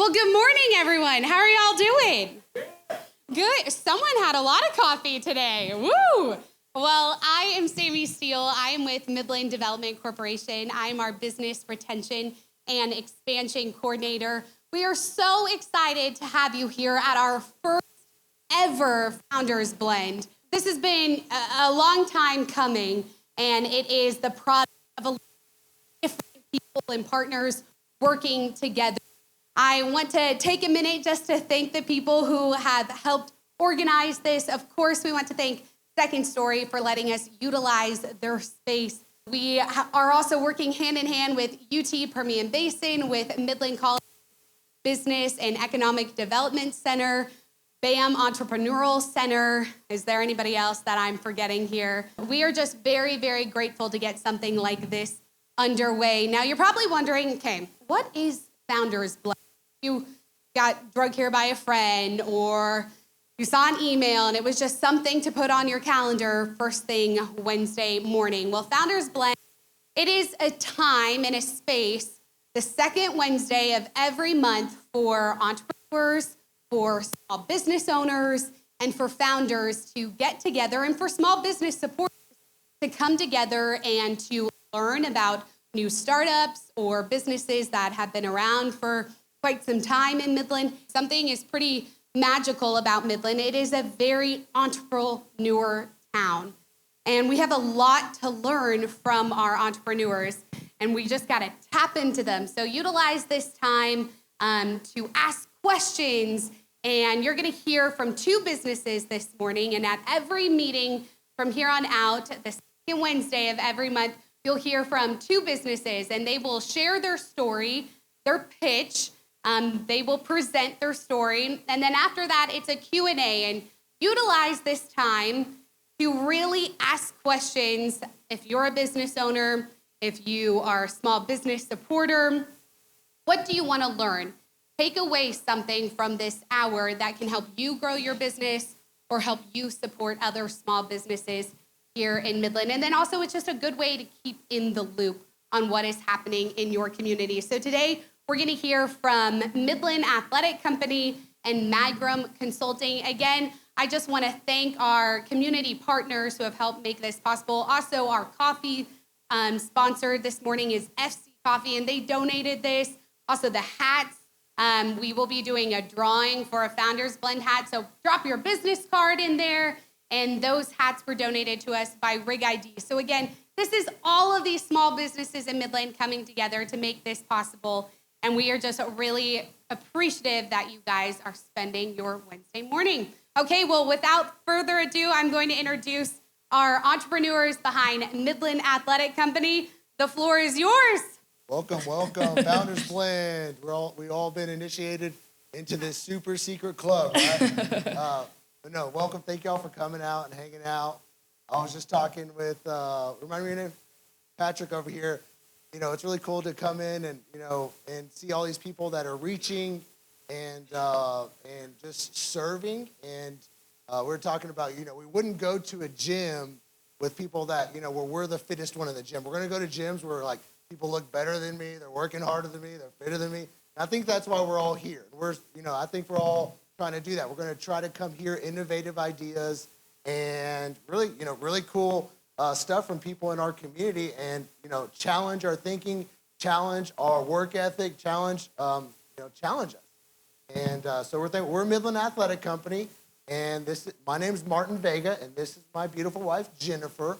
Well, good morning, everyone. How are y'all doing? Good. Someone had a lot of coffee today. Woo! Well, I am Sammy Steele. I am with Midland Development Corporation. I am our business retention and expansion coordinator. We are so excited to have you here at our first ever Founders Blend. This has been a long time coming, and it is the product of a lot of different people and partners working together. I want to take a minute just to thank the people who have helped organize this. Of course, we want to thank Second Story for letting us utilize their space. We are also working hand in hand with UT Permian Basin, with Midland College Business and Economic Development Center, BAM Entrepreneurial Center. Is there anybody else that I'm forgetting here? We are just very, very grateful to get something like this underway. Now, you're probably wondering, okay, what is Founders Blend? You got drugged here by a friend, or you saw an email and it was just something to put on your calendar first thing Wednesday morning. Well, Founders Blend, it is a time and a space the second Wednesday of every month for entrepreneurs, for small business owners, and for founders to get together, and for small business supporters to come together and to learn about new startups or businesses that have been around for quite some time in Midland. Something is pretty magical about Midland. It is a very entrepreneur town. And we have a lot to learn from our entrepreneurs, and we just gotta tap into them. So utilize this time to ask questions, and you're gonna hear from two businesses this morning, and at every meeting from here on out, the second Wednesday of every month, you'll hear from two businesses, and they will share their story, their pitch. They will present their story, and then after that, it's a Q&A, and utilize this time to really ask questions. If you're a business owner, if you are a small business supporter, what do you want to learn? Take away something from this hour that can help you grow your business or help you support other small businesses here in Midland. And then also, it's just a good way to keep in the loop on what is happening in your community. So today, we're going to hear from Midland Athletic Company and Magrym Consulting. Again, I just want to thank our community partners who have helped make this possible. Also, our coffee sponsor this morning is FC Coffee, and they donated this. Also, the hats. We will be doing a drawing for a Founders Blend hat, so drop your business card in there, and those hats were donated to us by Rig ID. So again, this is all of these small businesses in Midland coming together to make this possible. And we are just really appreciative that you guys are spending your Wednesday morning. Okay, well, without further ado, I'm going to introduce our entrepreneurs behind Midland Athletic Company. The floor is yours. Welcome, Founders Blend. We all been initiated into this super secret club, right? But no, welcome. Thank y'all for coming out and hanging out. I was just talking with, remind me your name? Patrick over here. You know, it's really cool to come in and, you know, and see all these people that are reaching and just serving. And we're talking about, you know, we wouldn't go to a gym with people that, you know, where we're the fittest one in the gym. We're going to go to gyms where, like, people look better than me, they're working harder than me, they're fitter than me. And I think that's why we're all here. I think we're all trying to do that. We're going to try to come here, innovative ideas, and really cool stuff from people in our community, and challenge our thinking, challenge our work ethic, challenge us. And so we're Midland Athletic Company, and my name is Martin Vega, and this is my beautiful wife Jennifer.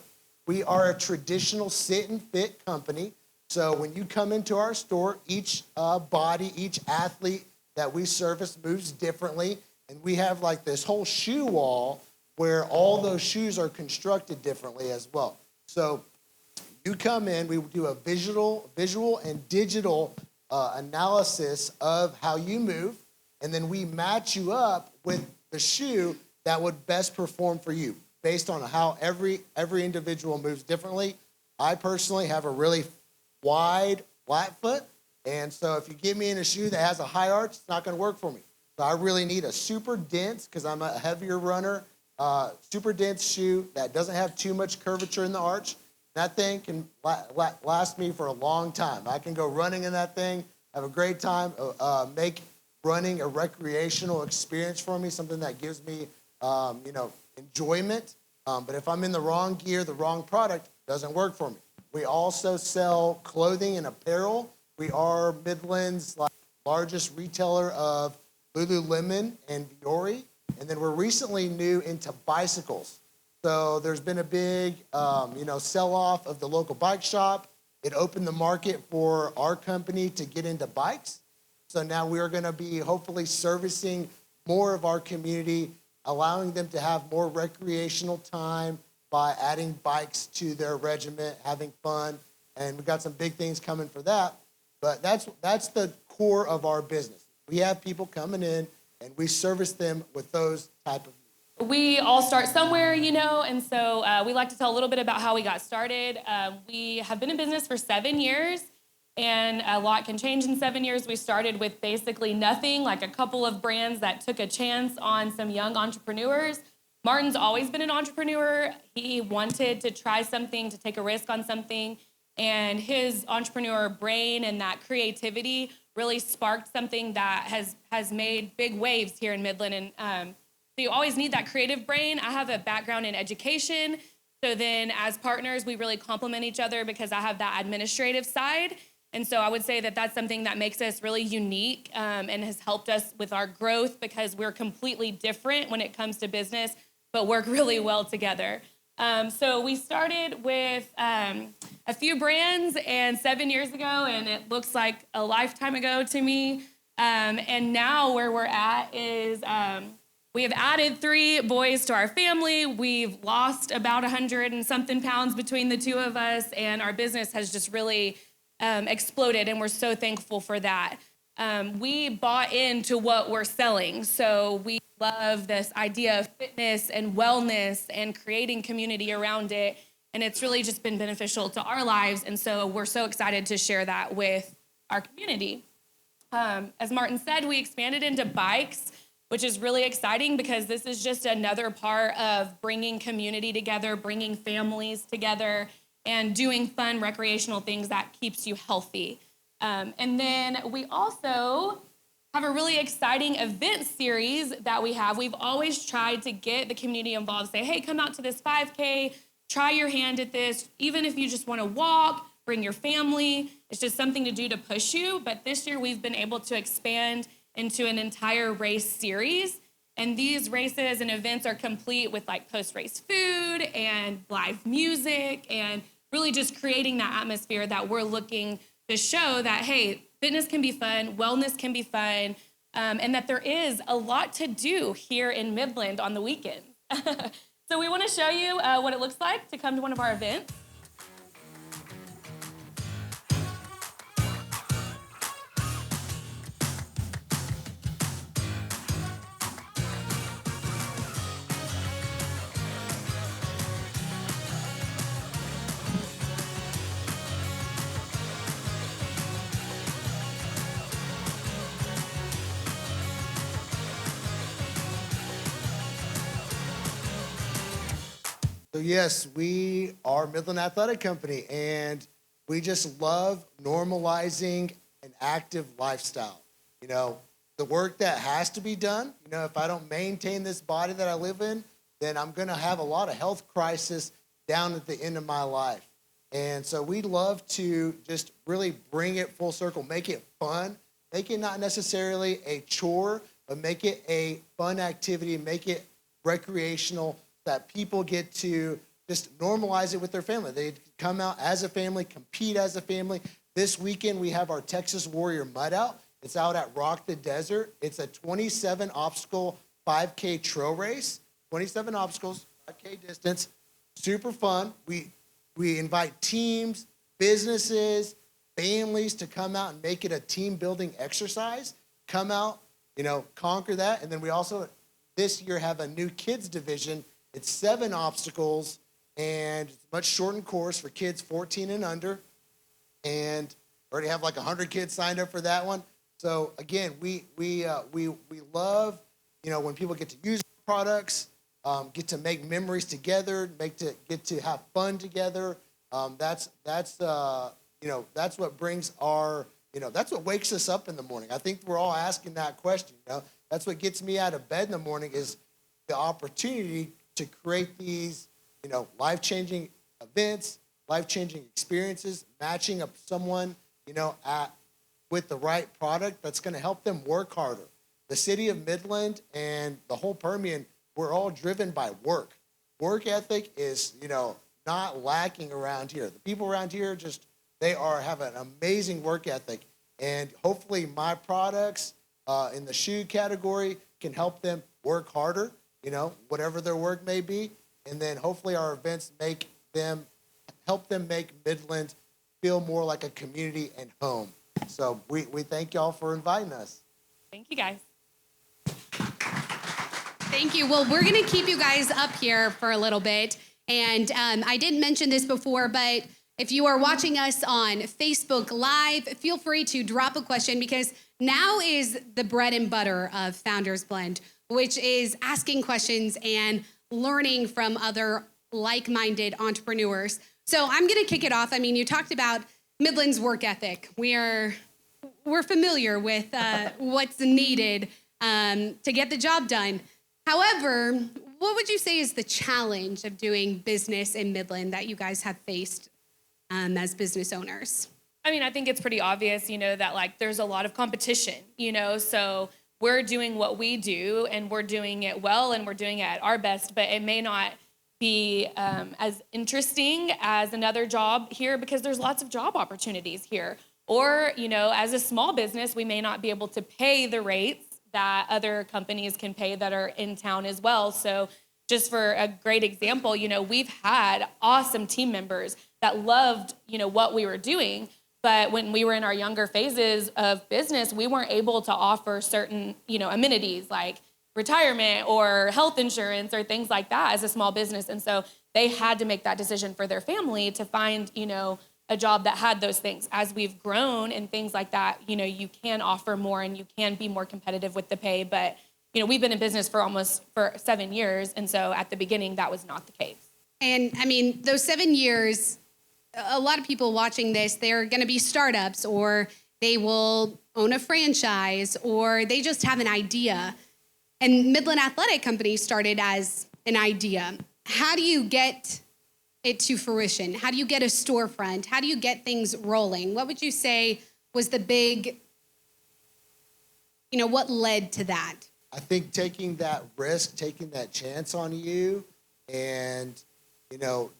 We are a traditional sit and fit company. So when you come into our store, each body, each athlete that we service moves differently, and we have like this whole shoe wall where all those shoes are constructed differently as well. So you come in, we do a visual and digital analysis of how you move, and then we match you up with the shoe that would best perform for you based on how every individual moves differently. I personally have a really wide flat foot, and so if you get me in a shoe that has a high arch, it's not going to work for me. So I really need a super dense, because I'm a heavier runner, super dense shoe that doesn't have too much curvature in the arch. That thing can last me for a long time. I can go running in that thing, have a great time, make running a recreational experience for me, something that gives me, enjoyment. But if I'm in the wrong gear, the wrong product, it doesn't work for me. We also sell clothing and apparel. We are Midland's largest retailer of Lululemon and Viore. And then we're recently new into bicycles. So there's been a big, sell-off of the local bike shop. It opened the market for our company to get into bikes. So now we are going to be hopefully servicing more of our community, allowing them to have more recreational time by adding bikes to their regiment, having fun. And we've got some big things coming for that. But that's the core of our business. We have people coming in, and we service them with those type of needs. We all start somewhere, and so we like to tell a little bit about how we got started. We have been in business for 7 years, and a lot can change in 7 years. We started with basically nothing, like a couple of brands that took a chance on some young entrepreneurs. Martin's always been an entrepreneur. He wanted to try something, to take a risk on something, and his entrepreneur brain and that creativity really sparked something that has made big waves here in Midland. And so you always need that creative brain. I have a background in education. So then as partners, we really complement each other because I have that administrative side. And so I would say that that's something that makes us really unique and has helped us with our growth because we're completely different when it comes to business, but work really well together. So we started with a few brands and 7 years ago, and it looks like a lifetime ago to me. And now where we're at is we have added 3 boys to our family. We've lost about 100 and something pounds between the two of us, and our business has just really exploded, and we're so thankful for that. We bought into what we're selling, so we love this idea of fitness and wellness and creating community around it, and it's really just been beneficial to our lives, and so we're so excited to share that with our community. As Martin said, we expanded into bikes, which is really exciting because this is just another part of bringing community together, bringing families together, and doing fun recreational things that keeps you healthy. And then we also have a really exciting event series that we have. We've always tried to get the community involved, say, hey, come out to this 5K, try your hand at this. Even if you just want to walk, bring your family. It's just something to do to push you. But this year we've been able to expand into an entire race series. And these races and events are complete with like post-race food and live music and really just creating that atmosphere that we're looking to show that, hey, fitness can be fun, wellness can be fun, and that there is a lot to do here in Midland on the weekends. So we want to show you what it looks like to come to one of our events. So yes, we are Midland Athletic Company, and we just love normalizing an active lifestyle. The work that has to be done, if I don't maintain this body that I live in, then I'm going to have a lot of health crisis down at the end of my life. And so we love to just really bring it full circle, make it fun, make it not necessarily a chore, but make it a fun activity, make it recreational, that people get to just normalize it with their family. They come out as a family, compete as a family. This weekend, we have our Texas Warrior Mud Out. It's out at Rock the Desert. It's a 27-obstacle 5K trail race, 27 obstacles, 5K distance, super fun. We invite teams, businesses, families to come out and make it a team-building exercise. Come out, conquer that. And then we also, this year, have a new kids division. It's 7 obstacles, and it's a much shortened course for kids 14 and under. And already have like 100 kids signed up for that one. So again, we love, when people get to use products, get to make memories together, get to have fun together. That's what brings our that's what wakes us up in the morning. I think we're all asking that question. That's what gets me out of bed in the morning is the opportunity to create these, life-changing events, life-changing experiences, matching up someone, with the right product that's going to help them work harder. The city of Midland and the whole Permian, we're all driven by work. Work ethic is, not lacking around here. The people around here have an amazing work ethic. And hopefully my products in the shoe category can help them work harder, whatever their work may be. And then hopefully our events help them make Midland feel more like a community and home. So we thank y'all for inviting us. Thank you, guys. Thank you. Well, we're going to keep you guys up here for a little bit. And I didn't mention this before, but if you are watching us on Facebook Live, feel free to drop a question because now is the bread and butter of Founders Blend, which is asking questions and learning from other like-minded entrepreneurs. So I'm going to kick it off. I mean, you talked about Midland's work ethic. We're familiar with what's needed to get the job done. However, what would you say is the challenge of doing business in Midland that you guys have faced as business owners? I mean, I think it's pretty obvious, that there's a lot of competition, so we're doing what we do and we're doing it well and we're doing it at our best, but it may not be as interesting as another job here because there's lots of job opportunities here. Or, as a small business, we may not be able to pay the rates that other companies can pay that are in town as well. So just for a great example, we've had awesome team members that loved, what we were doing. But when we were in our younger phases of business, we weren't able to offer certain, amenities like retirement or health insurance or things like that as a small business. And so they had to make that decision for their family to find, a job that had those things. As we've grown and things like that, you can offer more and you can be more competitive with the pay. But, we've been in business for 7 years. And so at the beginning, that was not the case. And I mean, those 7 years, a lot of people watching this, they're going to be startups or they will own a franchise or they just have an idea. And Midland Athletic Company started as an idea. How do you get it to fruition? How do you get a storefront? How do you get things rolling? What would you say was the big, what led to that? I think taking that risk, taking that chance on you and,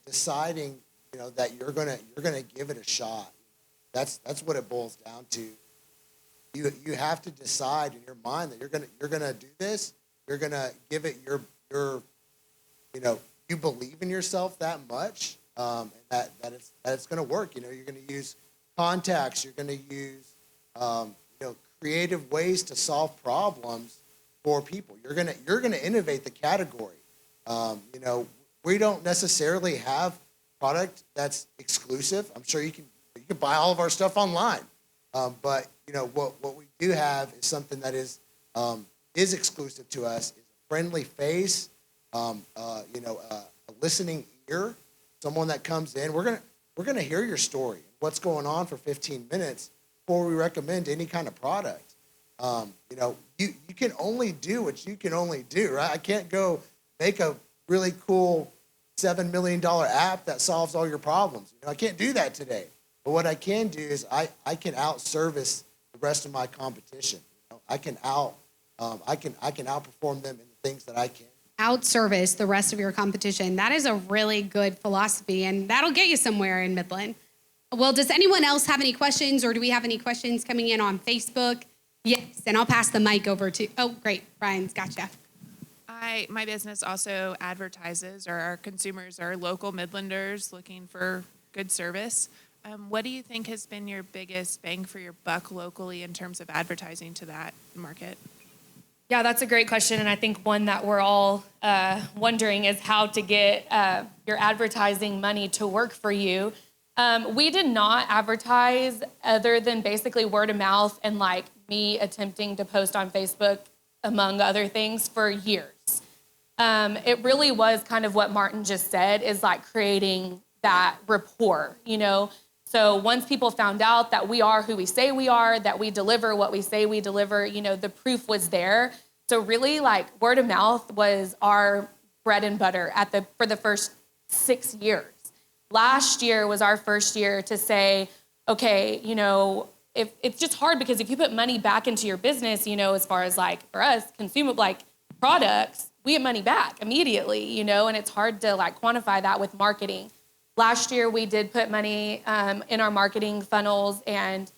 deciding, that you're gonna give it a shot. That's what it boils down to. You have to decide in your mind that you're gonna do this. You're gonna give it your you believe in yourself that much, and that it's gonna work. You're gonna use contacts. You're gonna use creative ways to solve problems for people. You're gonna innovate the category. We don't necessarily have product that's exclusive. I'm sure you can buy all of our stuff online. But what we do have is something that is exclusive to us, is a friendly face, a listening ear, someone that comes in. We're gonna hear your story, what's going on for 15 minutes before we recommend any kind of product. You can only do what you can only do, right? I can't go make a really cool $7 million app that solves all your problems. I can't do that today. But what I can do is I can out-service the rest of my competition. I can outperform them in the things that I can. Out-service the rest of your competition. That is a really good philosophy, and that'll get you somewhere in Midland. Well, does anyone else have any questions, or do we have any questions coming in on Facebook? Yes, and I'll pass the mic over to, great, Brian's gotcha. My business also advertises, or our consumers are local Midlanders looking for good service. What do you think has been your biggest bang for your buck locally in terms of advertising to that market? Yeah, that's a great question. And I think one that we're all wondering is how to get your advertising money to work for you. We did not advertise other than basically word of mouth and like me attempting to post on Facebook, among other things, for years. It really was kind of what Martin just said, is like creating that rapport, So once people found out that we are who we say we are, that we deliver what we say we deliver, the proof was there. So really, like, word of mouth was our bread and butter for the first 6 years. Last year was our first year to say, okay, if it's just hard because if you put money back into your business, as far as like for us, consumable like products, we get money back immediately, and it's hard to like quantify that with marketing. Last year, we did put money in our marketing funnels, and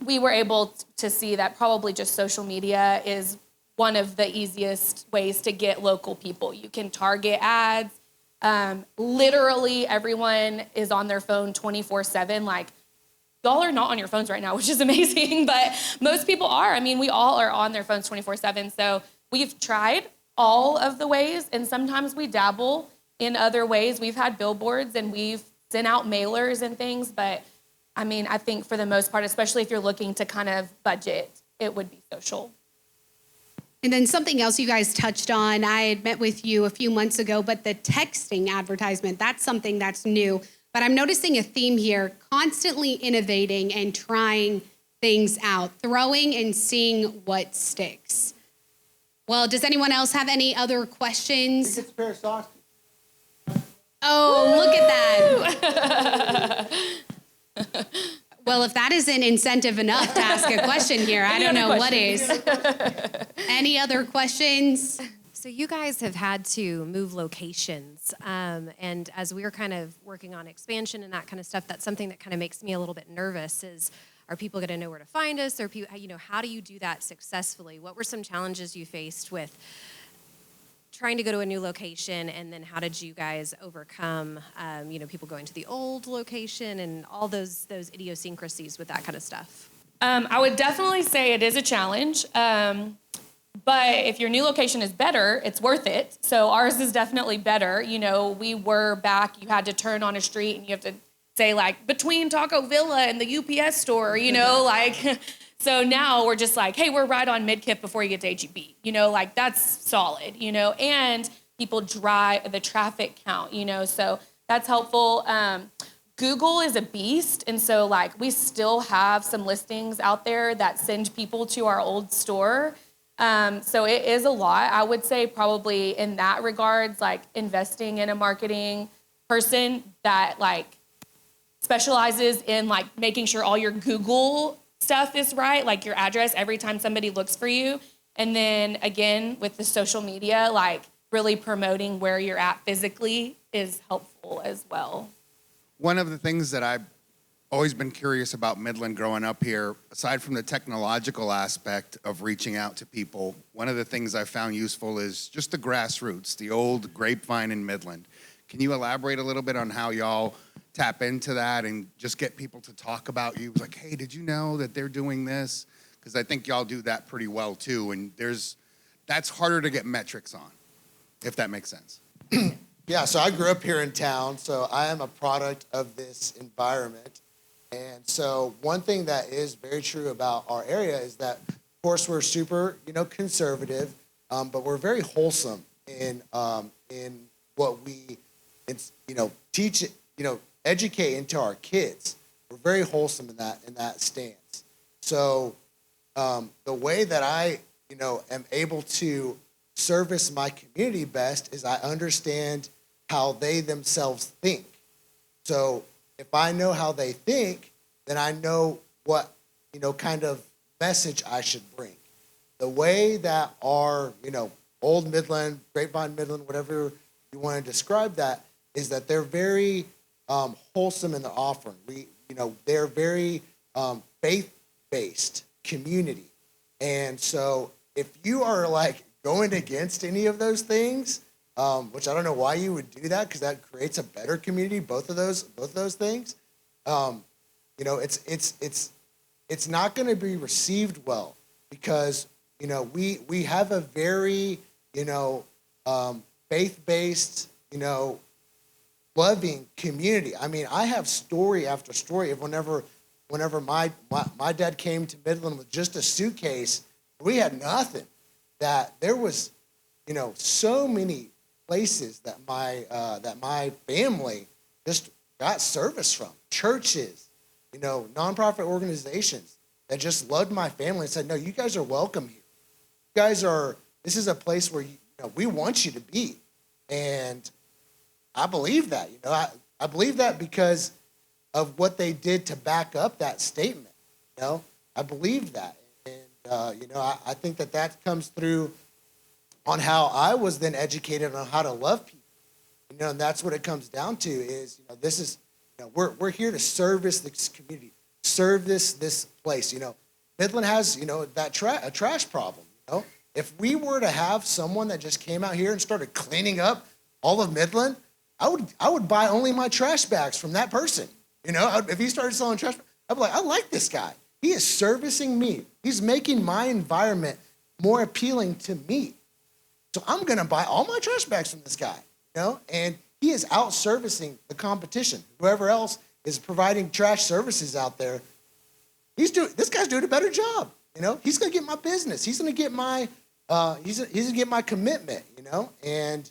we were able to see that probably just social media is one of the easiest ways to get local people. You can target ads. Literally everyone is on their phone 24/7. Like, y'all are not on your phones right now, which is amazing, but most people are. I mean, we all are on their phones 24/7. So we've tried all of the ways, and sometimes we dabble in other ways. We've had billboards and we've sent out mailers and things, but I mean, I think for the most part, especially if you're looking to kind of budget, it would be social. And then something else you guys touched on, I had met with you a few months ago, but the texting advertisement, that's something that's new. But I'm noticing a theme here, constantly innovating and trying things out, throwing and seeing what sticks. Well, does anyone else have any other questions? It's a pair of socks. Oh, look at that. Well, if that isn't incentive enough to ask a question here, I don't know what is. Any other questions? So you guys have had to move locations, and as we're kind of working on expansion and that kind of stuff, that's something that kind of makes me a little bit nervous is, are people going to know where to find us? Or, how do you do that successfully? What were some challenges you faced with trying to go to a new location, and then how did you guys overcome, people going to the old location and all those idiosyncrasies with that kind of stuff? I would definitely say it is a challenge. But if your new location is better, it's worth it. So ours is definitely better. We were back, you had to turn on a street and you have to say like between Taco Villa and the UPS store, like, so now we're just like, hey, we're right on Midkiff before you get to HEB, like that's solid, and people drive the traffic count, so that's helpful. Google is a beast. And so like we still have some listings out there that send people to our old store. So it is a lot. I would say probably in that regards, like investing in a marketing person that like specializes in like making sure all your Google stuff is right, like your address every time somebody looks for you. And then again, with the social media, like really promoting where you're at physically is helpful as well. One of the things that I've always been curious about Midland growing up here, aside from the technological aspect of reaching out to people, one of the things I found useful is just the grassroots, the old grapevine in Midland. Can you elaborate a little bit on how y'all tap into that and just get people to talk about you? Like, hey, did you know that they're doing this? Because I think y'all do that pretty well too, and that's harder to get metrics on, if that makes sense. Yeah, so I grew up here in town, so I am a product of this environment. And so one thing that is very true about our area is that, of course, we're super, conservative, but we're very wholesome in what we, teach, educate into our kids. We're very wholesome in that stance. So the way that I, am able to service my community best is I understand how they themselves think. So if I know how they think, then I know what, kind of message I should bring. The way that our, old Midland, Grapevine Midland, whatever you want to describe that, is that they're very wholesome in their offering. They're very faith-based community. And so if you are like going against any of those things, which I don't know why you would do that, because that creates a better community. Both of those things, it's not going to be received well, because we have a very faith-based loving community. I mean, I have story after story of whenever my dad came to Midland with just a suitcase, we had nothing. That there was so many places that my family just got service from. churches, nonprofit organizations that just loved my family and said, no, you guys are welcome here. This is a place where we want you to be. And I believe that, I believe that because of what they did to back up that statement. I believe that. And, I think that comes through on how I was then educated on how to love people. And that's what it comes down to is, this is, we're here to service this community, serve this place. Midland has, a trash problem. If we were to have someone that just came out here and started cleaning up all of Midland, I would buy only my trash bags from that person. If he started selling trash, I'd be like, I like this guy. He is servicing me. He's making my environment more appealing to me. So I'm going to buy all my trash bags from this guy, and he is out servicing the competition. Whoever else is providing trash services out there, this guy's doing a better job. He's going to get my business. He's going to get my he's going to get my commitment. And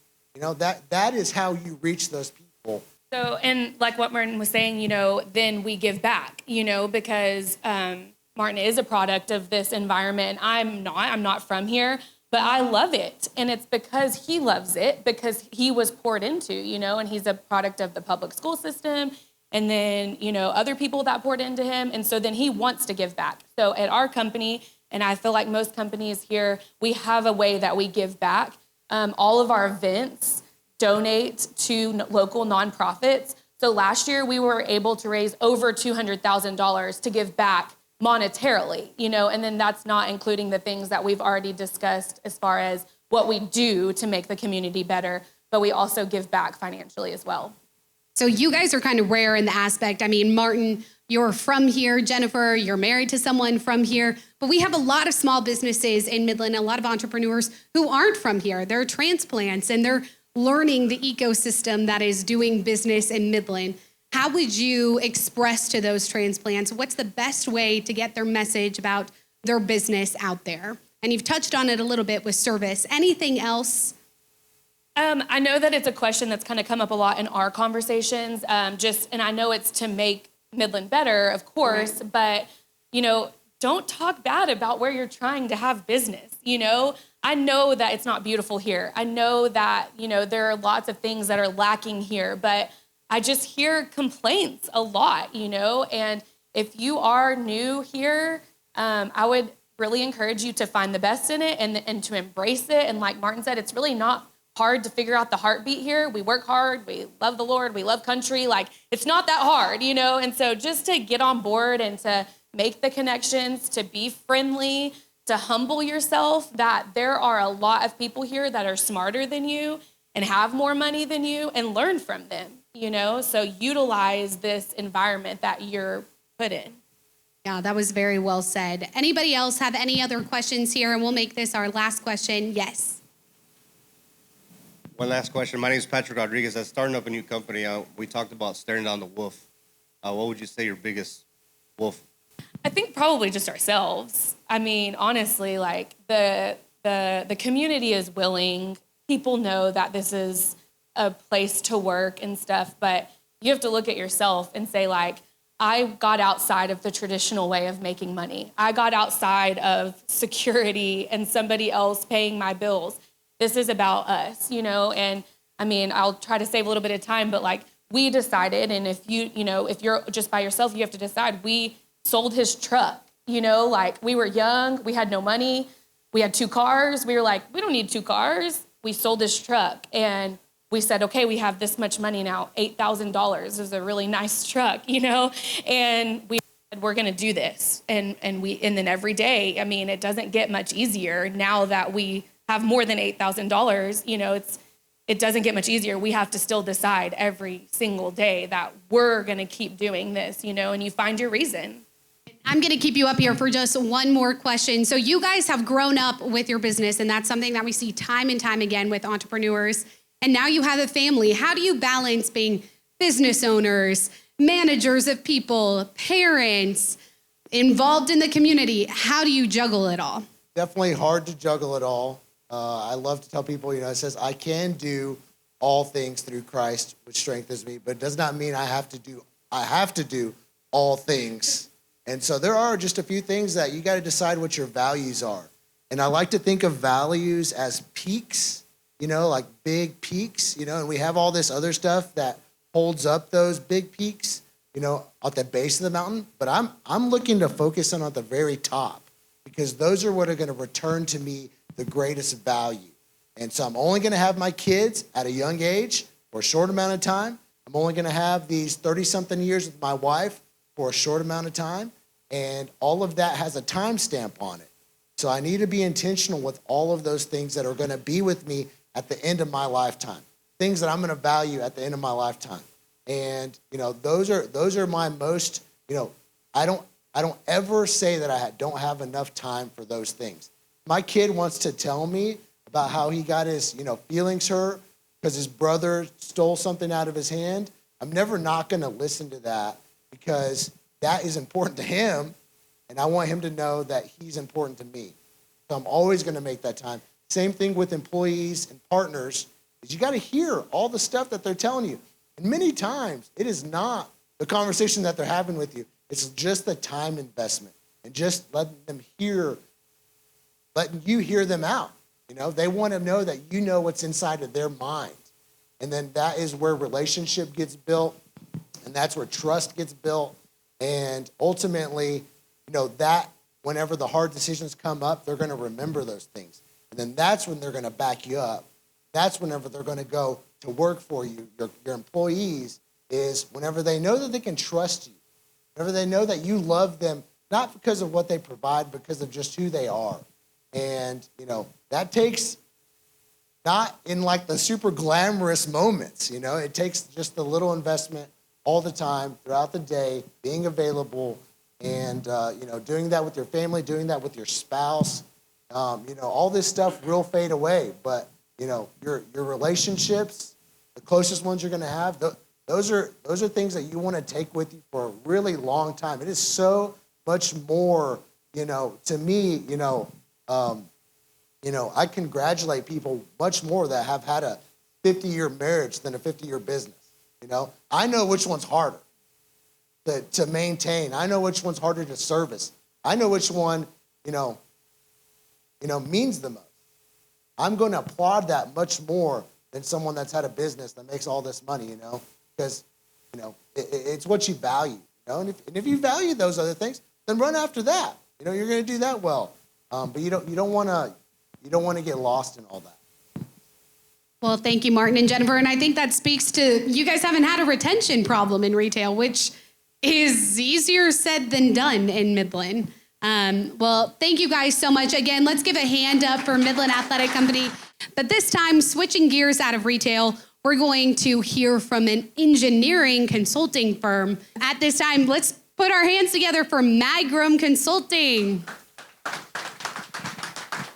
that is how you reach those people. So, and like what Martin was saying, then we give back, because Martin is a product of this environment. I'm not from here, but I love it. And it's because he loves it, because he was poured into, and he's a product of the public school system. And then, other people that poured into him. And so then he wants to give back. So at our company, and I feel like most companies here, we have a way that we give back. All of our events donate to local nonprofits. So last year we were able to raise over $200,000 to give back monetarily, and then that's not including the things that we've already discussed as far as what we do to make the community better, but we also give back financially as well. So you guys are kind of rare in the aspect. I mean, Martin, you're from here. Jennifer, you're married to someone from here. But we have a lot of small businesses in Midland, a lot of entrepreneurs who aren't from here. They're transplants, and they're learning the ecosystem that is doing business in Midland. How would you express to those transplants what's the best way to get their message about their business out there? And you've touched on it a little bit with service. Anything else? I know that it's a question that's kind of come up a lot in our conversations, and I know it's to make Midland better, of course, but, don't talk bad about where you're trying to have business. I know that it's not beautiful here. I know that, there are lots of things that are lacking here, but I just hear complaints a lot, and if you are new here, I would really encourage you to find the best in it and to embrace it. And like Martin said, it's really not hard to figure out the heartbeat here. We work hard, we love the Lord, we love country. Like, it's not that hard, and so just to get on board and to make the connections, to be friendly, to humble yourself, that there are a lot of people here that are smarter than you and have more money than you, and learn from them, so utilize this environment that you're put in. Yeah, that was very well said. Anybody else have any other questions here? And we'll make this our last question. Yes. One last question. My name is Patrick Rodriguez. As starting up a new company, we talked about staring down the wolf. What would you say your biggest wolf? I think probably just ourselves. I mean, honestly, like the community is willing. People know that this is a place to work and stuff, but you have to look at yourself and say, like, I got outside of the traditional way of making money. I got outside of security and somebody else paying my bills. This is about us, and I mean, I'll try to save a little bit of time, but like we decided, and if you're just by yourself, you have to decide. We sold his truck, like we were young, we had no money, we had 2 cars. We were like, we don't need 2 cars. We sold his truck, and we said, okay, we have this much money now, $8,000 is a really nice truck, and we said, we're going to do this. And then every day, I mean, it doesn't get much easier now that we have more than $8,000, it doesn't get much easier. We have to still decide every single day that we're going to keep doing this, and you find your reason. I'm going to keep you up here for just one more question. So you guys have grown up with your business, and that's something that we see time and time again with entrepreneurs. And now you have a family. How do you balance being business owners, managers of people, parents, involved in the community? How do you juggle it all? Definitely hard to juggle it all. I love to tell people, it says I can do all things through Christ, which strengthens me, but it does not mean I have to do I have to do all things. And so there are just a few things that you got to decide what your values are. And I like to think of values as peaks, like big peaks, and we have all this other stuff that holds up those big peaks, at the base of the mountain. But I'm looking to focus on at the very top, because those are what are going to return to me the greatest value. And so I'm only going to have my kids at a young age for a short amount of time. I'm only going to have these 30-something years with my wife for a short amount of time. And all of that has a timestamp on it. So I need to be intentional with all of those things that are going to be with me at the end of my lifetime, things that I'm going to value at the end of my lifetime. And, those are my most, I don't ever say that I don't have enough time for those things. My kid wants to tell me about how he got his, feelings hurt because his brother stole something out of his hand. I'm never not going to listen to that, because that is important to him, and I want him to know that he's important to me. So I'm always going to make that time. Same thing with employees and partners, is you got to hear all the stuff that they're telling you. And many times, it is not the conversation that they're having with you. It's just the time investment and just letting you hear them out. They want to know that you know what's inside of their mind. And then that is where relationship gets built, and that's where trust gets built. And ultimately, that whenever the hard decisions come up, they're going to remember those things. And then that's when they're going to back you up. That's whenever they're going to go to work for you. Your employees is whenever they know that they can trust you, whenever they know that you love them, not because of what they provide, but because of just who they are. And, that takes not in like the super glamorous moments, it takes just the little investment all the time throughout the day, being available, and, doing that with your family, doing that with your spouse. All this stuff will fade away, but, your relationships, the closest ones you're going to have, those are things that you want to take with you for a really long time. It is so much more, to me, I congratulate people much more that have had a 50-year marriage than a 50-year business. I know which one's harder to maintain. I know which one's harder to service. I know which one, means the most. I'm going to applaud that much more than someone that's had a business that makes all this money, because, it's what you value, and if you value those other things, then run after that. You're going to do that well. But you don't want to get lost in all that. Well, thank you, Martin and Jennifer. And I think that speaks to you guys haven't had a retention problem in retail, which is easier said than done in Midland. Well, thank you guys so much. Again, let's give a hand up for Midland Athletic Company. But this time, switching gears out of retail, we're going to hear from an engineering consulting firm. At this time, let's put our hands together for Magrym Consulting.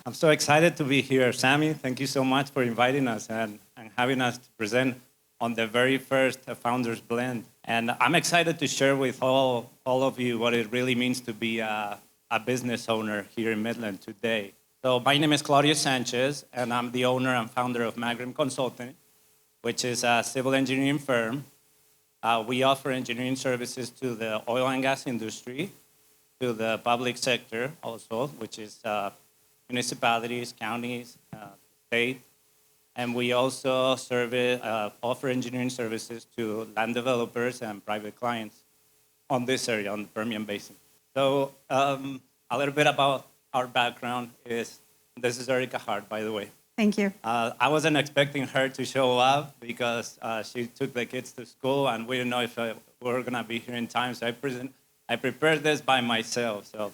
I'm so excited to be here. Sammy, thank you so much for inviting us and having us to present on the very first Founders Blend. And I'm excited to share with all of you what it really means to be a business owner here in Midland today. So my name is Claudio Sanchez, and I'm the owner and founder of Magrym Consulting, which is a civil engineering firm. We offer engineering services to the oil and gas industry, to the public sector also, which is municipalities, counties, state, and we also offer engineering services to land developers and private clients on this area, on the Permian Basin. So a little bit about our background is, this is Erica Hart, by the way. Thank you. I wasn't expecting her to show up because she took the kids to school and we didn't know if we were gonna be here in time, so I prepared this by myself. So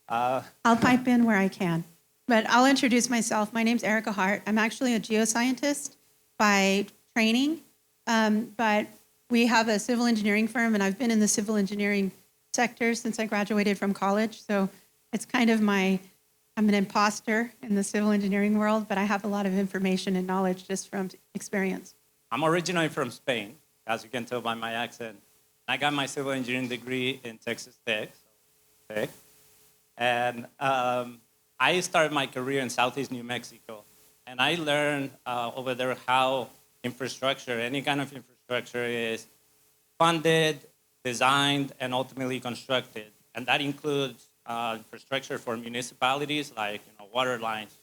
I'll pipe in where I can. But I'll introduce myself. My name's Erica Hart. I'm actually a geoscientist by training, but we have a civil engineering firm, and I've been in the civil engineering sector since I graduated from college. So it's kind of I'm an imposter in the civil engineering world, but I have a lot of information and knowledge just from experience. I'm originally from Spain, as you can tell by my accent. I got my civil engineering degree in Texas Tech. And I started my career in Southeast New Mexico, and I learned over there how infrastructure, any kind of infrastructure, is funded, designed, and ultimately constructed. And that includes infrastructure for municipalities like water lines,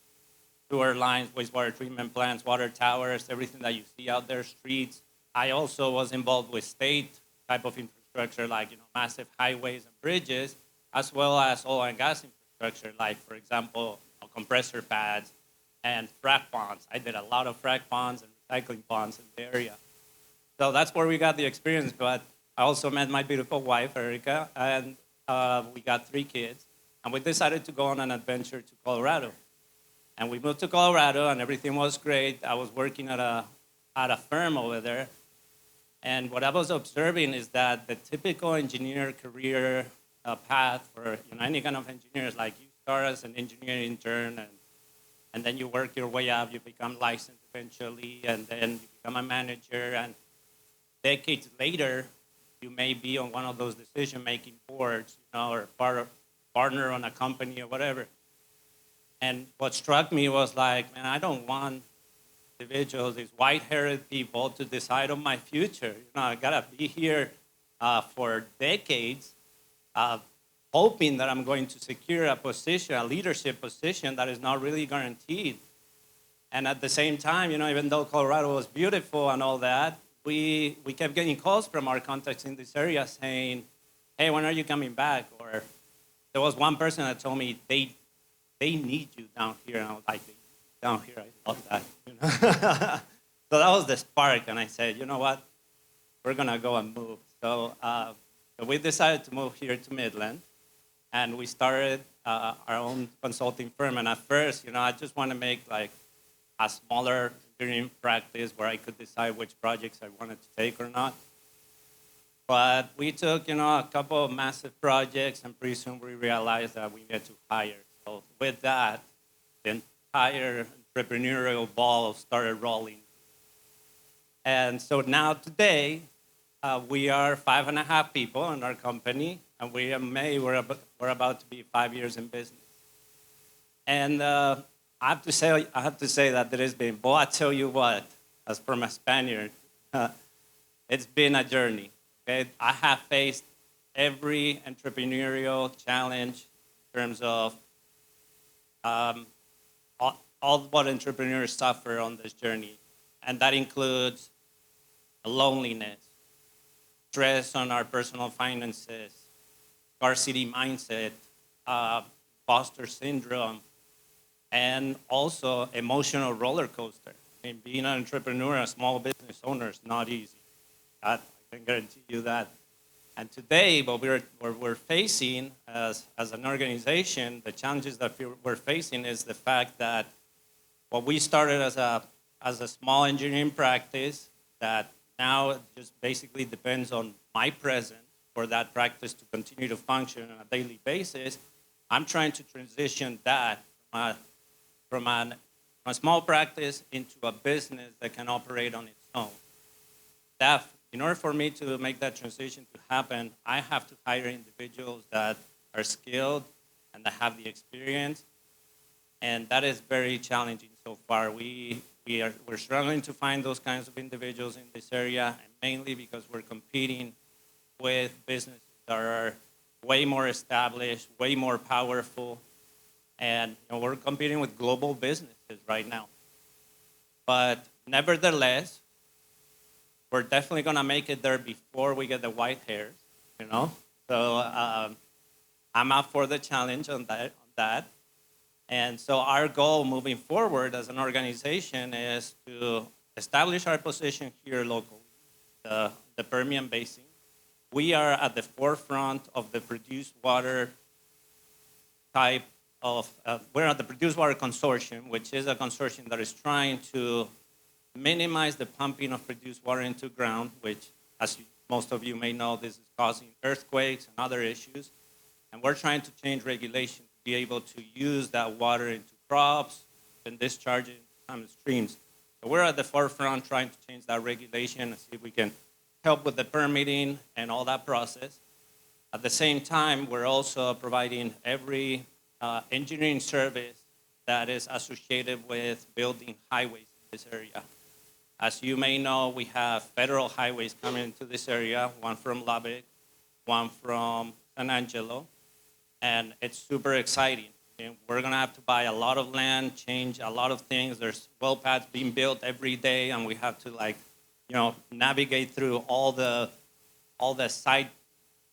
sewer lines, wastewater treatment plants, water towers, everything that you see out there, streets. I also was involved with state type of infrastructure like massive highways and bridges, as well as oil and gas infrastructure like, for example, compressor pads and frac ponds. I did a lot of frac ponds and recycling ponds in the area. So that's where we got the experience. But I also met my beautiful wife, Erica, and we got 3 kids. And we decided to go on an adventure to Colorado. And we moved to Colorado, and everything was great. I was working at a firm over there. And what I was observing is that the typical engineer career path for any kind of engineers, like you start as an engineer intern, and then you work your way up, you become licensed eventually, and then you become a manager. And decades later, you may be on one of those decision-making boards, or partner on a company or whatever. And what struck me was like, man, I don't want individuals, these white-haired people, to decide on my future. I gotta be here for decades, hoping that I'm going to secure a position, a leadership position that is not really guaranteed. And at the same time, even though Colorado was beautiful and all that, we kept getting calls from our contacts in this area saying, hey, when are you coming back? Or there was one person that told me they need you down here. And I was like, down here, I love that. So that was the spark. And I said, you know what? We're going to go and move. So we decided to move here to Midland. And we started our own consulting firm. And at first, I just want to make like a smaller engineering practice where I could decide which projects I wanted to take or not. But we took, a couple of massive projects, and pretty soon we realized that we needed to hire. So with that, the entire entrepreneurial ball started rolling. And so now today, we are 5.5 people in our company, and we're about to be 5 years in business. And I have to say that there has been, but I tell you what, as from a Spaniard, it's been a journey. Okay? I have faced every entrepreneurial challenge in terms of all what entrepreneurs suffer on this journey. And that includes loneliness, stress on our personal finances, scarcity mindset, imposter syndrome, and also emotional roller coaster. I mean, being an entrepreneur, a small business owner is not easy. I can guarantee you that. And today, what we're facing as an organization, the challenges that we're facing is the fact that what we started as a small engineering practice that now just basically depends on my presence for that practice to continue to function on a daily basis. I'm trying to transition that from a small practice into a business that can operate on its own. In order for me to make that transition to happen, I have to hire individuals that are skilled and that have the experience, and that is very challenging so far. We're struggling to find those kinds of individuals in this area, and mainly because we're competing with businesses that are way more established, way more powerful, and we're competing with global businesses right now. But nevertheless, we're definitely going to make it there before we get the white hairs, So I'm up for the challenge on that. And so our goal moving forward as an organization is to establish our position here locally, the Permian Basin. We are at the forefront of the produced water type of, we're at the Produced Water Consortium, which is a consortium that is trying to minimize the pumping of produced water into ground, which, as most of you may know, this is causing earthquakes and other issues. And we're trying to change regulation to be able to use that water into crops and discharge it into streams. So we're at the forefront trying to change that regulation and see if we can help with the permitting and all that process. At the same time, we're also providing every engineering service that is associated with building highways in this area. As you may know, we have federal highways coming into this area, one from Lubbock one from San Angelo, and it's super exciting. And we're gonna have to buy a lot of land, change a lot of things. There's well paths being built every day, and we have to navigate through all the site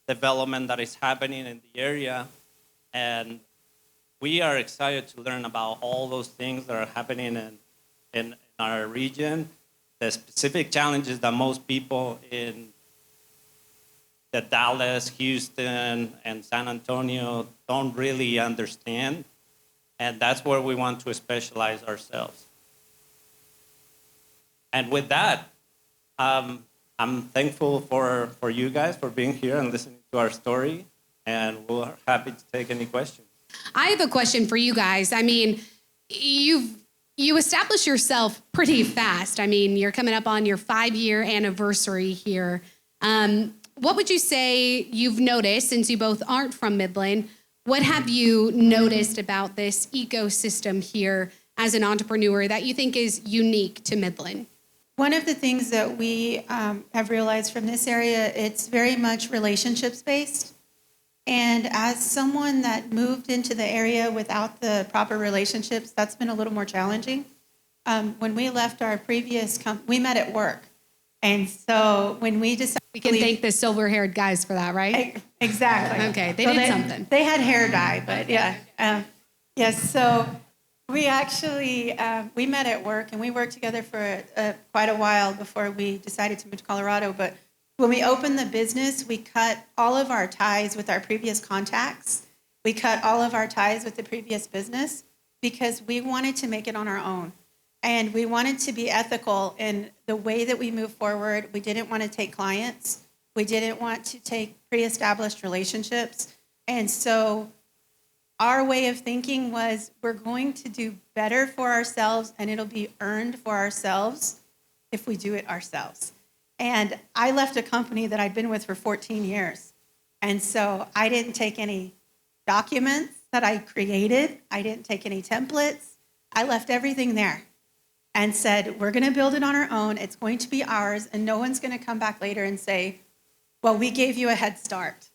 development that is happening in the area. And we are excited to learn about all those things that are happening in our region, the specific challenges that most people in the Dallas, Houston, and San Antonio don't really understand. And that's where we want to specialize ourselves. And with that, I'm thankful for you guys for being here and listening to our story. And we're happy to take any questions. I have a question for you guys. I mean, you established yourself pretty fast. I mean, you're coming up on your 5-year anniversary here. What would you say you've noticed, since you both aren't from Midland? What have you noticed about this ecosystem here as an entrepreneur that you think is unique to Midland? One of the things that we have realized from this area, it's very much relationships based. And as someone that moved into the area without the proper relationships, that's been a little more challenging. When we left our previous company, we met at work. And so when we decided... We can thank the silver-haired guys for that, right? Exactly. Okay, they did something. They had hair dye, but yeah. Yes, so we actually, we met at work, and we worked together for quite a while before we decided to move to Colorado. But when we opened the business, we cut all of our ties with our previous contacts. We cut all of our ties with the previous business because we wanted to make it on our own. And we wanted to be ethical in the way that we move forward. We didn't want to take clients. We didn't want to take pre-established relationships. And so our way of thinking was, we're going to do better for ourselves, and it'll be earned for ourselves if we do it ourselves. And I left a company that I'd been with for 14 years. And so I didn't take any documents that I created. I didn't take any templates. I left everything there and said, we're going to build it on our own. It's going to be ours. And no one's going to come back later and say, well, we gave you a head start.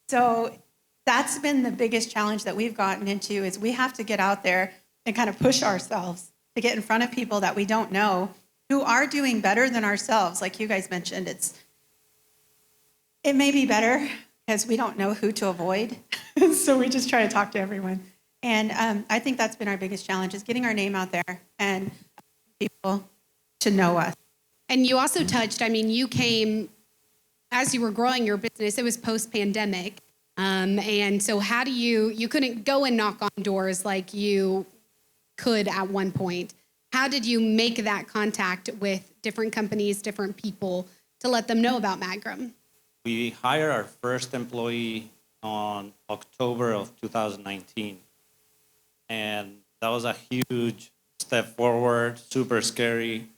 So that's been the biggest challenge that we've gotten into, is we have to get out there and kind of push ourselves to get in front of people that we don't know, who are doing better than ourselves. Like you guys mentioned, it may be better because we don't know who to avoid. So we just try to talk to everyone. And I think that's been our biggest challenge, is getting our name out there and people to know us. And you also touched, I mean, you came, as you were growing your business, it was post-pandemic. And so how do you couldn't go and knock on doors like you could at one point. How did you make that contact with different companies, different people, to let them know about Magrym? We hired our first employee on October of 2019. And that was a huge step forward, super scary.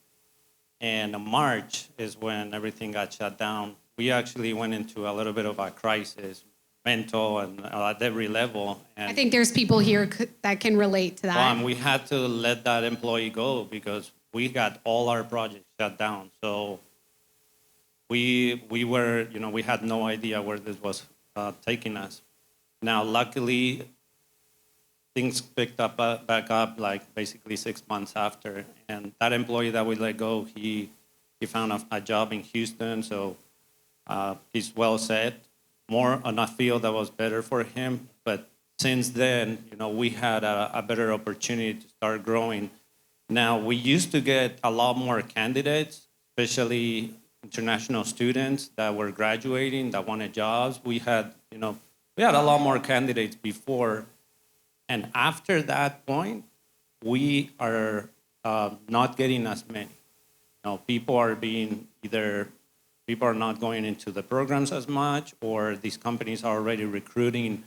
And March is when everything got shut down. We actually went into a little bit of a crisis, mental and at every level. And I think there's people here that can relate to that. we had to let that employee go because we got all our projects shut down. So we were, we had no idea where this was taking us. Now, luckily, things picked up back up like basically 6 months after. And that employee that we let go, he found a job in Houston, so he's well set, more on a field that was better for him. But since then, we had a better opportunity to start growing. Now, we used to get a lot more candidates, especially international students that were graduating, that wanted jobs. We had a lot more candidates before. And after that point, we are not getting as many. People are not going into the programs as much, or these companies are already recruiting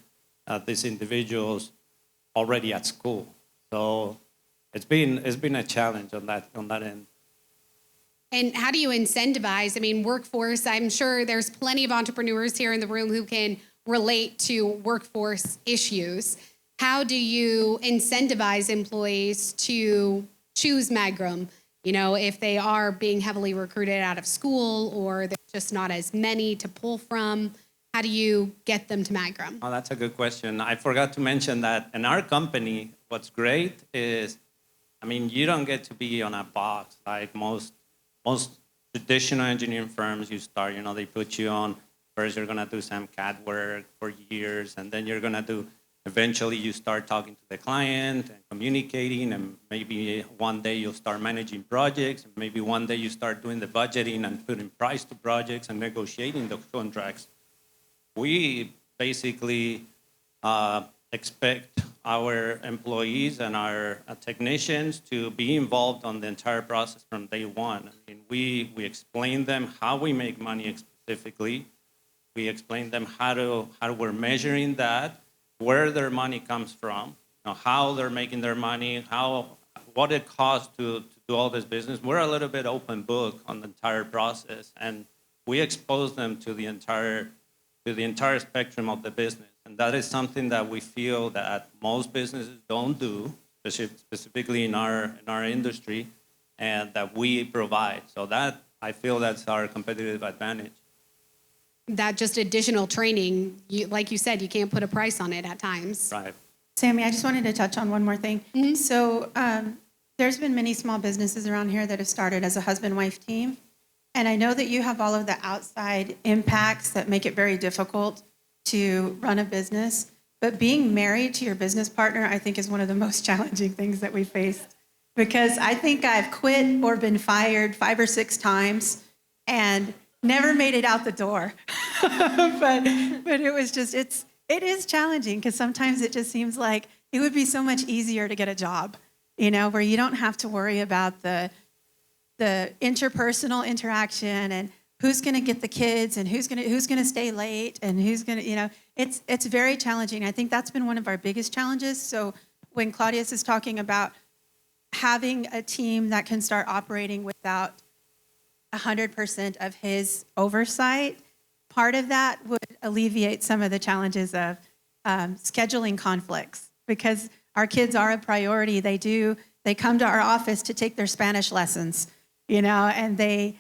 these individuals already at school. So it's been a challenge on that end. And how do you incentivize? I mean, workforce, I'm sure there's plenty of entrepreneurs here in the room who can relate to workforce issues. How do you incentivize employees to choose Magrym? If they are being heavily recruited out of school, or there's just not as many to pull from, How do you get them to Magrym? Oh, that's a good question. I forgot to mention that in our company, what's great is, I mean, you don't get to be on a box like most traditional engineering firms. You start, they put you on, first you're gonna do some CAD work for years, and then you're gonna do, eventually you start talking to the client and communicating, and maybe one day you'll start managing projects, and maybe one day you start doing the budgeting and putting price to projects and negotiating the contracts. We basically expect our employees and our technicians to be involved on the entire process from day one. I mean, we explain them how we make money specifically. We explain them how we're measuring that, where their money comes from, how they're making their money, what it costs to do all this business. We're a little bit open book on the entire process, and we expose them to the entire spectrum of the business. And that is something that we feel that most businesses don't do, specifically in our industry, and that we provide. So that, I feel that's our competitive advantage. That just additional training, like you said, you can't put a price on it at times. Right. Sammy, I just wanted to touch on one more thing. So there's been many small businesses around here that have started as a husband-wife team. And I know that you have all of the outside impacts that make it very difficult to run a business. But being married to your business partner, I think, is one of the most challenging things that we faced. Because I think I've quit or been fired 5 or 6 times and never made it out the door. but it was just, it is challenging because sometimes it just seems like it would be so much easier to get a job, where you don't have to worry about the interpersonal interaction and who's going to get the kids and who's going to stay late and who's going to, it's very challenging. I think that's been one of our biggest challenges. So when Claudius is talking about having a team that can start operating without 100% of his oversight, part of that would alleviate some of the challenges of scheduling conflicts, because our kids are a priority. They come to our office to take their Spanish lessons, and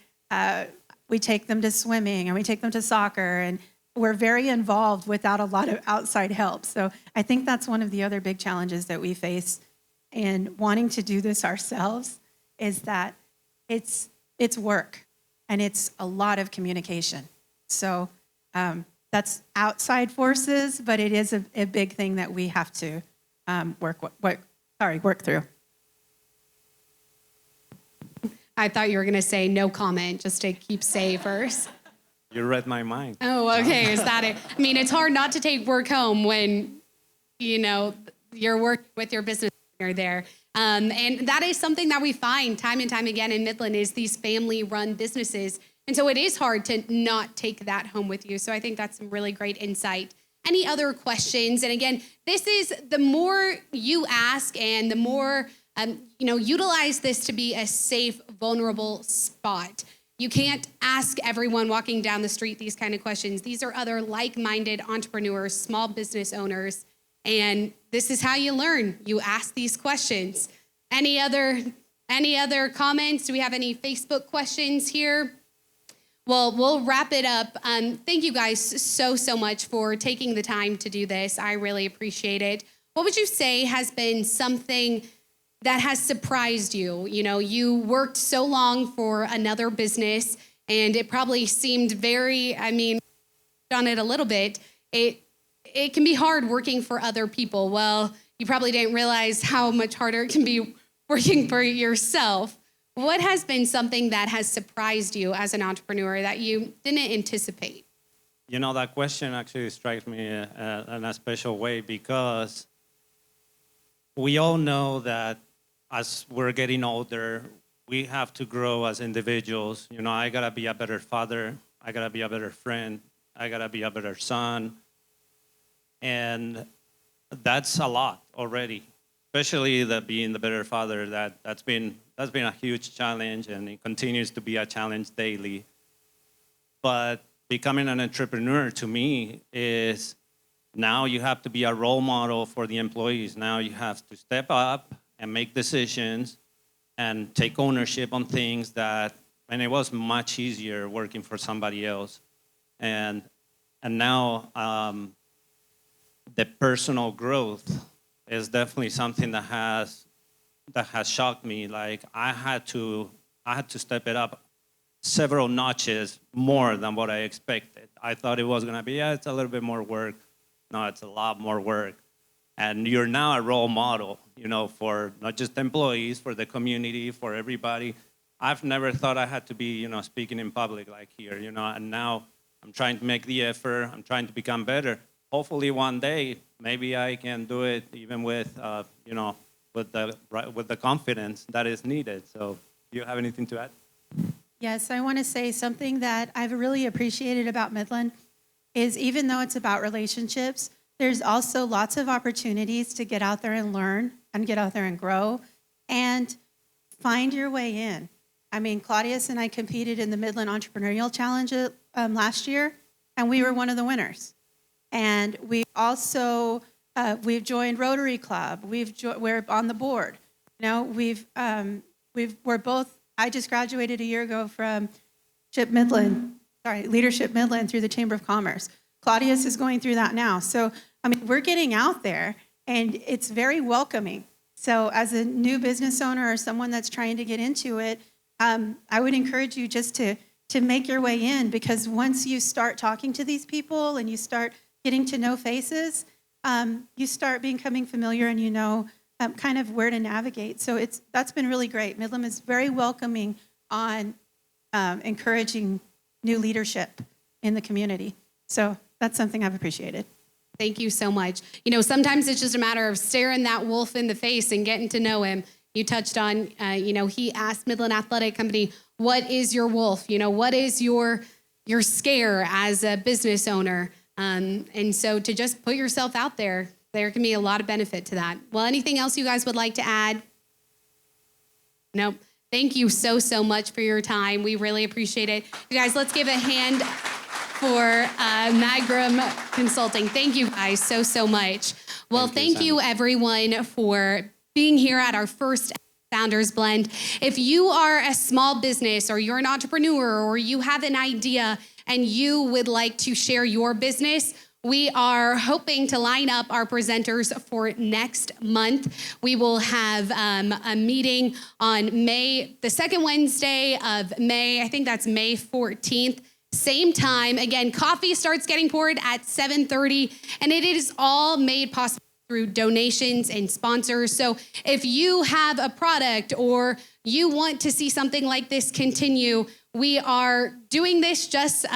we take them to swimming and we take them to soccer, and we're very involved without a lot of outside help. So I think that's one of the other big challenges that we face in wanting to do this ourselves, is that it's work and it's a lot of communication. So that's outside forces, but it is a big thing that we have to work through. I thought you were going to say no comment, just to keep safe. You read my mind. Oh, okay. Is that it? I mean, it's hard not to take work home when, you're working with your business partner there. And that is something that we find time and time again in Midland, is these family-run businesses. And so it is hard to not take that home with you. So I think that's some really great insight. Any other questions? And again, this is, the more you ask and the more, utilize this to be a safe, vulnerable spot. You can't ask everyone walking down the street these kind of questions. These are other like-minded entrepreneurs, small business owners, and this is how you learn. You ask these questions. Any other comments? Do we have any Facebook questions here? Well, we'll wrap it up. Thank you guys so much for taking the time to do this. I really appreciate it. What would you say has been something that has surprised you? You worked so long for another business, and it probably seemed on it a little bit. It can be hard working for other people. Well, you probably didn't realize how much harder it can be working for yourself. What has been something that has surprised you as an entrepreneur that you didn't anticipate? That question actually strikes me in a special way, because we all know that as we're getting older, we have to grow as individuals. I gotta be a better father. I gotta be a better friend. I gotta be a better son. And that's a lot already, especially being the better father. That's been a huge challenge, and it continues to be a challenge daily. But becoming an entrepreneur, to me, is now you have to be a role model for the employees. Now you have to step up and make decisions and take ownership on things and it was much easier working for somebody else. And And now the personal growth is definitely something that has shocked me. Like I had to step it up several notches more than what I expected. I thought it was gonna be, it's a little bit more work. No, it's a lot more work. And you're now a role model, for not just employees, for the community, for everybody. I've never thought I had to be, speaking in public like here, and now I'm trying to make the effort. I'm trying to become better. Hopefully one day, maybe I can do it even with, with the confidence that is needed. So do you have anything to add? Yes, I want to say something that I've really appreciated about Midland is even though it's about relationships, there's also lots of opportunities to get out there and learn and get out there and grow and find your way in. I mean, Claudius and I competed in the Midland Entrepreneurial Challenge last year, and we were one of the winners. And we also, we've joined Rotary Club. We're on the board. We're both, I just graduated a year ago from Leadership Midland through the Chamber of Commerce. Claudius is going through that now. So, I mean, we're getting out there, and it's very welcoming. So as a new business owner or someone that's trying to get into it, I would encourage you just to make your way in, because once you start talking to these people and you start getting to know faces, you start becoming familiar and you know kind of where to navigate. So that's been really great. Midland is very welcoming on encouraging new leadership in the community. So that's something I've appreciated. Thank you so much. Sometimes it's just a matter of staring that wolf in the face and getting to know him. You touched on, he asked Midland Athletic Company, what is your wolf? What is your scare as a business owner? And so to just put yourself out there can be a lot of benefit to that. Well, anything else you guys would like to add? Nope. Thank you so much for your time. We really appreciate it. You guys, let's give a hand for Magrym Consulting. Thank you guys so much. Well, thank you everyone for being here at our first Founders Blend. If you are a small business or you're an entrepreneur or you have an idea and you would like to share your business, we are hoping to line up our presenters for next month. We will have a meeting on the second Wednesday of May. I think that's May 14th. Same time. Again, coffee starts getting poured at 7:30, and it is all made possible through donations and sponsors. So if you have a product or you want to see something like this continue, we are doing this just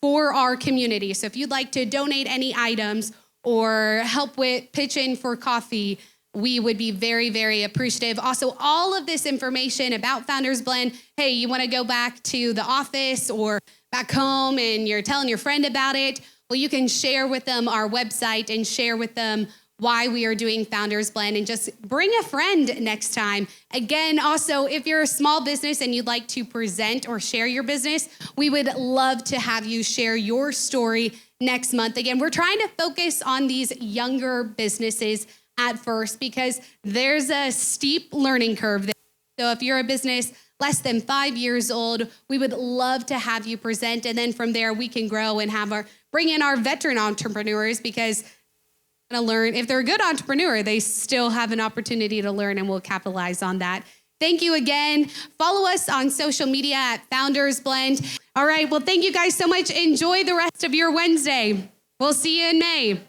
for our community. So if you'd like to donate any items or help with pitch in for coffee, we would be very appreciative. Also, all of this information about Founders Blend, hey, you want to go back to the office or back home and you're telling your friend about it, well, you can share with them our website and share with them why we are doing Founders Blend, and just bring a friend next time. Again, also, if you're a small business and you'd like to present or share your business, we would love to have you share your story next month. Again, we're trying to focus on these younger businesses at first because there's a steep learning curve there. So if you're a business less than 5 years old, we would love to have you present. And then from there, we can grow and bring in our veteran entrepreneurs, because to learn. If they're a good entrepreneur, they still have an opportunity to learn, and we'll capitalize on that. Thank you again. Follow us on social media at Founders Blend. All right, well, thank you guys so much. Enjoy the rest of your Wednesday. We'll see you in May.